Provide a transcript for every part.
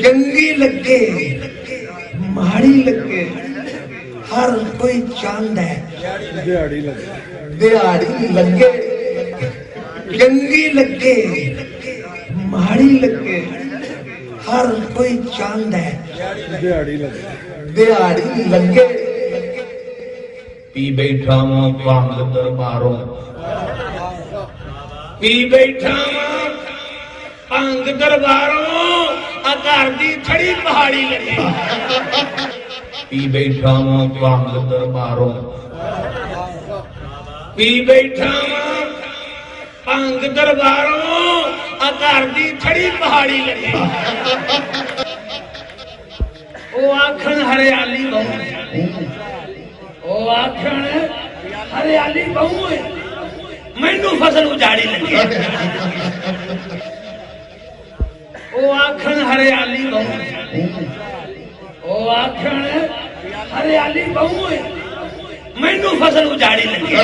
चंगी लगे माड़ी लगे हर कोई चांद है दिहाड़ी लगे चंगी लगे माड़ी लगे हर कोई चांद है दिहाड़ी लगे पी बैठा वां भंग दरबारों पी बैठा वां भंग दरबारों घर दी थड़ी पहाड़ी लगी पी बैठा वां भंग दरबारों पी बैठा वां भंग दरबारों घर दी थड़ी पहाड़ी लगी ओ आखन हरियाली बहु ओ आखन हरियाली बहु मैनू फसल उजाड़ी लगी ओ आखन हरियाली बहु ओ आखन हरियाली बहु मैनू फसल उजाड़ी लगी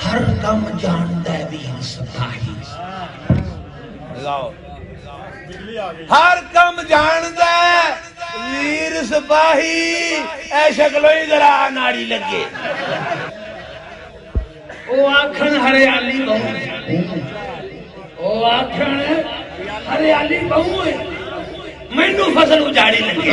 हर कम जानदा वीर सिपाही हर कम जानदा वीर सिपाही ऐ शक्लों ही जरा नाड़ी लगे ओ आखन हरियाली बहु ओ आखन हरियाली बहु मैनू फसल उजाड़ी लगी